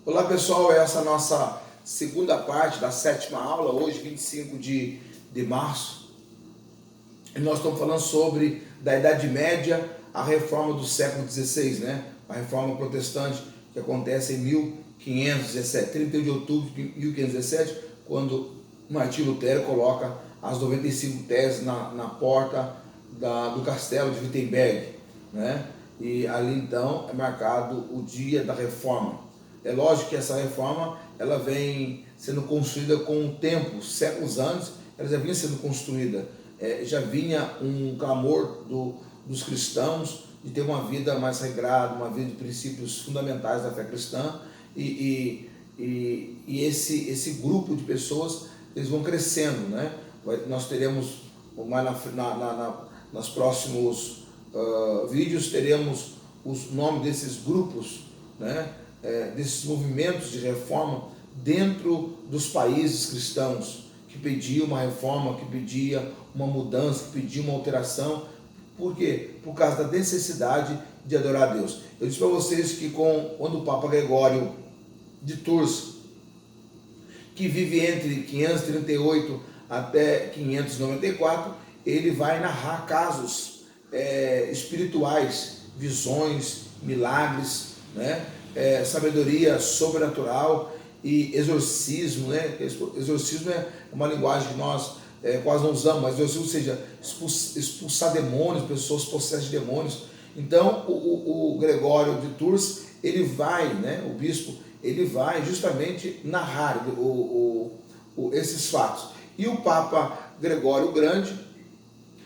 Olá pessoal, essa é a nossa segunda parte da sétima aula, hoje 25 de março. E nós estamos falando sobre da Idade Média, a reforma do século XVI, né? A reforma protestante que acontece em 1517, 31 de outubro de 1517, quando Martinho Lutero coloca as 95 teses na porta do castelo de Wittenberg, né? E ali então é marcado o dia da reforma. É lógico que essa reforma ela vem sendo construída com o tempo, séculos antes, ela já vinha sendo construída, já vinha um clamor dos cristãos de ter uma vida mais regrada, uma vida de princípios fundamentais da fé cristã, e esse grupo de pessoas, eles vão crescendo, né? Nós teremos, mais nos próximos vídeos, teremos os nomes desses grupos, né? Desses movimentos de reforma dentro dos países cristãos, que pediam uma reforma, que pedia uma mudança, que pediam uma alteração. Por quê? Por causa da necessidade de adorar a Deus. Eu disse para vocês que quando o Papa Gregório de Tours, que vive entre 538 até 594, ele vai narrar casos espirituais, visões, milagres, né? Sabedoria sobrenatural e exorcismo, né? Exorcismo é uma linguagem que nós quase não usamos, mas exorcismo, ou seja, expulsar demônios, pessoas possessas de demônios. Então o Gregório de Tours, ele vai, né? O bispo, ele vai justamente narrar esses fatos. E o Papa Gregório Grande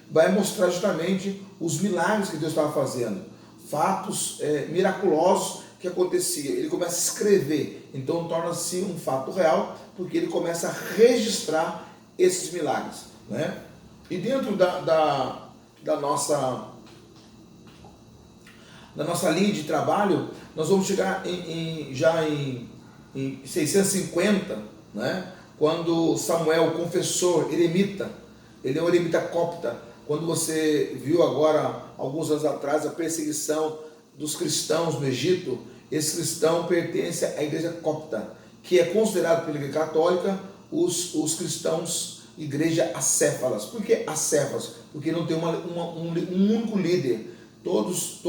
vai mostrar justamente os milagres que Deus estava fazendo, fatos miraculosos que acontecia. Ele começa a escrever, então torna-se um fato real, porque ele começa a registrar esses milagres, né? E dentro da nossa linha de trabalho, nós vamos chegar já em 650, né? Quando Samuel, o confessor, eremita, ele é um eremita copta. Quando você viu agora, alguns anos atrás, a perseguição dos cristãos no Egito, esse cristão pertence à igreja copta, que é considerado pela igreja católica os cristãos igreja acéfalas. Por que acéfalas? Porque não tem um único líder. Todos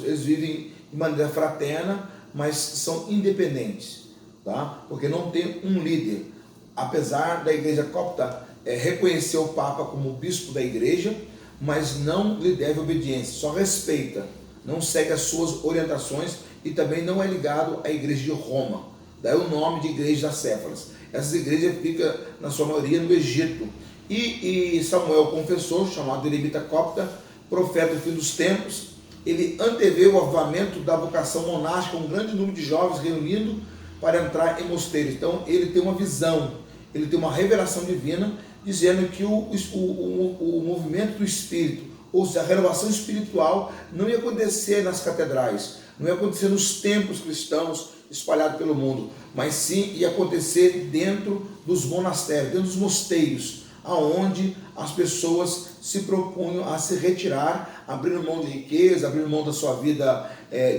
eles vivem de maneira fraterna, mas são independentes, tá? Porque não tem um líder. Apesar da igreja copta reconhecer o Papa como bispo da igreja, mas não lhe deve obediência, só respeita, não segue as suas orientações e também não é ligado à igreja de Roma. Daí o nome de igreja das Céfalas. Essas igrejas ficam, na sua maioria, no Egito. E Samuel, confessor, chamado eremita copta, profeta do fim dos tempos, ele antevê o avivamento da vocação monástica, um grande número de jovens reunindo para entrar em mosteiros. Então ele tem uma visão, ele tem uma revelação divina, dizendo que o movimento do Espírito, ou seja, a renovação espiritual, não ia acontecer nas catedrais, não ia acontecer nos templos cristãos espalhados pelo mundo, mas sim ia acontecer dentro dos monastérios, dentro dos mosteiros, aonde as pessoas se propunham a se retirar, abrindo mão de riqueza, abrindo mão da sua vida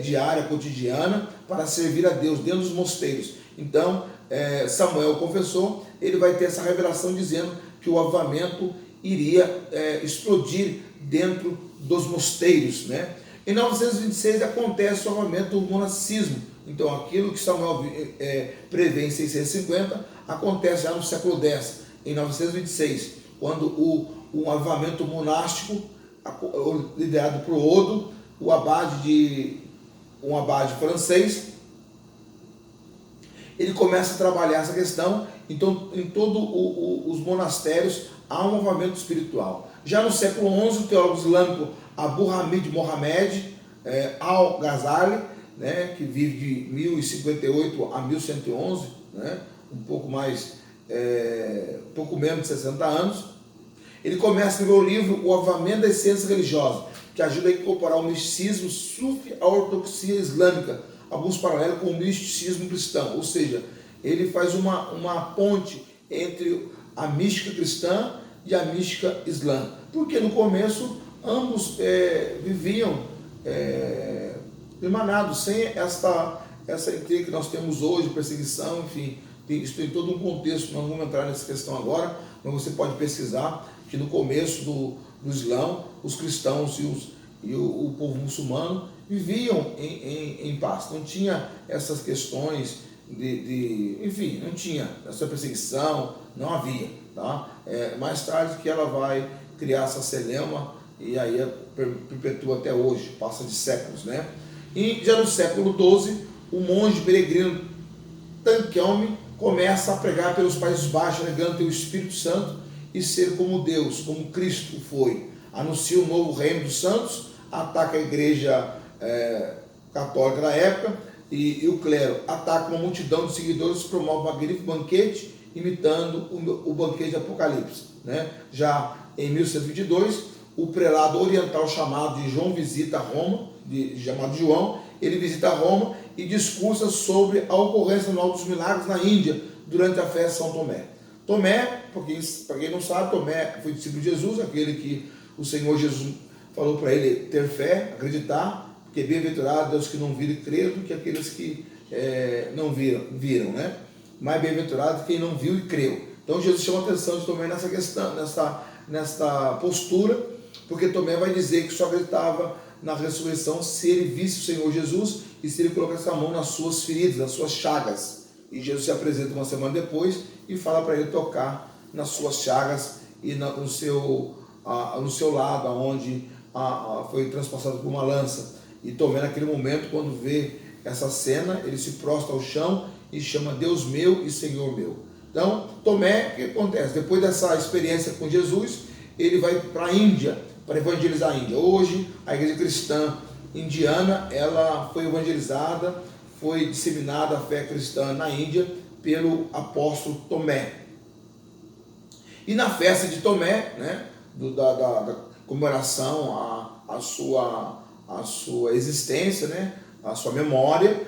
diária, cotidiana, para servir a Deus dentro dos mosteiros. Então, Samuel, o confessor, ele vai ter essa revelação dizendo que o avivamento iria explodir dentro dos mosteiros, né? Em 926 acontece o avivamento do monacismo. Então aquilo que Samuel prevê em 650 acontece já no século X, em 926, quando o avivamento monástico, liderado por Odo, um abade francês, ele começa a trabalhar essa questão. Então, em todos os monastérios há um avivamento espiritual. Já no século XI, o teólogo islâmico Abu Hamid Mohamed al-Ghazali, né, que vive de 1058 a 1111, né, um pouco menos de 60 anos, ele começa a escrever o livro O Avivamento das Ciências Religiosas, que ajuda a incorporar o misticismo sufi à ortodoxia islâmica, alguns paralelos com o misticismo cristão, ou seja, ele faz uma ponte entre a mística cristã e a mística islã, porque no começo ambos viviam irmanados, sem essa intriga que nós temos hoje, perseguição, enfim, isso tem todo um contexto, nós não vamos entrar nessa questão agora, mas você pode pesquisar que no começo do Islã, os cristãos e o povo muçulmano viviam em paz, não tinha essas questões enfim, não tinha essa perseguição, não havia, tá? Mais tarde que ela vai criar essa celema e aí perpetua até hoje, passa de séculos, né? E já no século XII, o monge peregrino Tanquelme começa a pregar pelos Países Baixos, negando ter o Espírito Santo e ser como Deus, como Cristo foi. Anuncia o novo reino dos santos, ataca a igreja católica da época e o clero, ataca uma multidão de seguidores, promove um magnífico banquete, imitando o banquete de Apocalipse, né? Já em 1122, o prelado oriental chamado de João visita Roma, chamado João, ele visita Roma e discursa sobre a ocorrência anual dos milagres na Índia durante a festa de São Tomé. Tomé, para quem não sabe, Tomé foi discípulo de Jesus, aquele que o Senhor Jesus falou para ele ter fé, acreditar, porque bem-aventurado Deus que não viram e creram do que aqueles que não viram, né? Mais bem-aventurado quem não viu e creu. Então Jesus chama a atenção de Tomé nessa questão, nessa postura, porque Tomé vai dizer que só acreditava na ressurreição se ele visse o Senhor Jesus e se ele colocasse a mão nas suas feridas, nas suas chagas. E Jesus se apresenta uma semana depois e fala para ele tocar nas suas chagas e no seu lado, onde foi transpassado por uma lança. E Tomé, naquele momento, quando vê essa cena, ele se prostra ao chão e chama Deus meu e Senhor meu. Então, Tomé, o que acontece? Depois dessa experiência com Jesus, ele vai para a Índia, para evangelizar a Índia. Hoje, a igreja cristã indiana, ela foi evangelizada, foi disseminada a fé cristã na Índia pelo apóstolo Tomé. E na festa de Tomé, né, da comemoração à sua existência, né, a sua memória,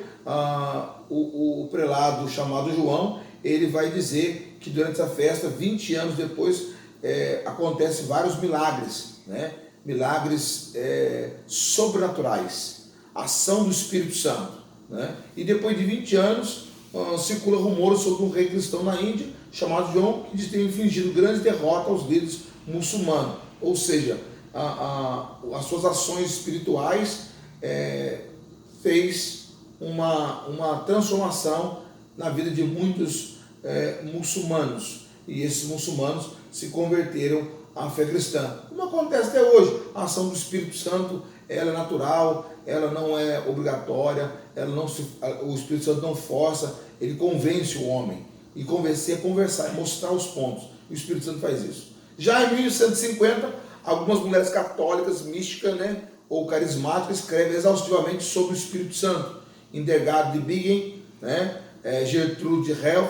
o prelado chamado João, ele vai dizer que durante essa festa, 20 anos depois, acontecem vários milagres, né, milagres sobrenaturais, ação do Espírito Santo, né, e depois de 20 anos, circula rumores sobre um rei cristão na Índia, chamado João, que diz ter infligido grande derrota aos líderes muçulmanos, ou seja, as suas ações espirituais fez uma transformação na vida de muitos muçulmanos, e esses muçulmanos se converteram à fé cristã. Como acontece até hoje, a ação do Espírito Santo ela é natural, ela não é obrigatória, o Espírito Santo não força, ele convence o homem, e convencer é conversar, é mostrar os pontos, o Espírito Santo faz isso. Já em 1150, algumas mulheres católicas, místicas, né, ou carismáticas, escrevem exaustivamente sobre o Espírito Santo. Hildegard de Bingen, né, Gertrude de Helf,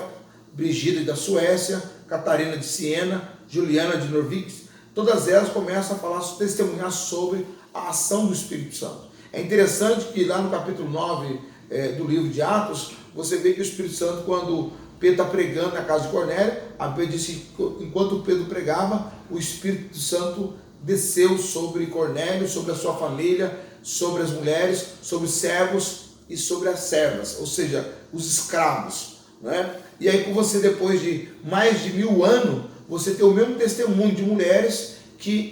Brigida da Suécia, Catarina de Siena, Juliana de Norwich, todas elas começam a falar, testemunhar sobre a ação do Espírito Santo. É interessante que lá no capítulo 9 do livro de Atos, você vê que o Espírito Santo, quando Pedro está pregando na casa de Cornélio, a Pedro disse que enquanto Pedro pregava, o Espírito Santo desceu sobre Cornélio, sobre a sua família, sobre as mulheres, sobre os servos e sobre as servas, ou seja, os escravos, né? E aí, com você, depois de mais de 1000 anos, você tem o mesmo testemunho de mulheres que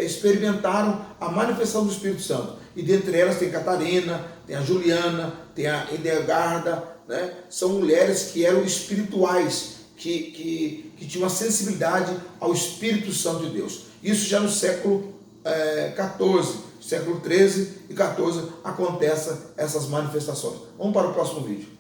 experimentaram a manifestação do Espírito Santo. E dentre elas tem Catarina, tem a Juliana, tem a Hildegard, né? São mulheres que eram espirituais, que tinham uma sensibilidade ao Espírito Santo de Deus. Isso já no século XIV, século XIII e XIV acontecem essas manifestações. Vamos para o próximo vídeo.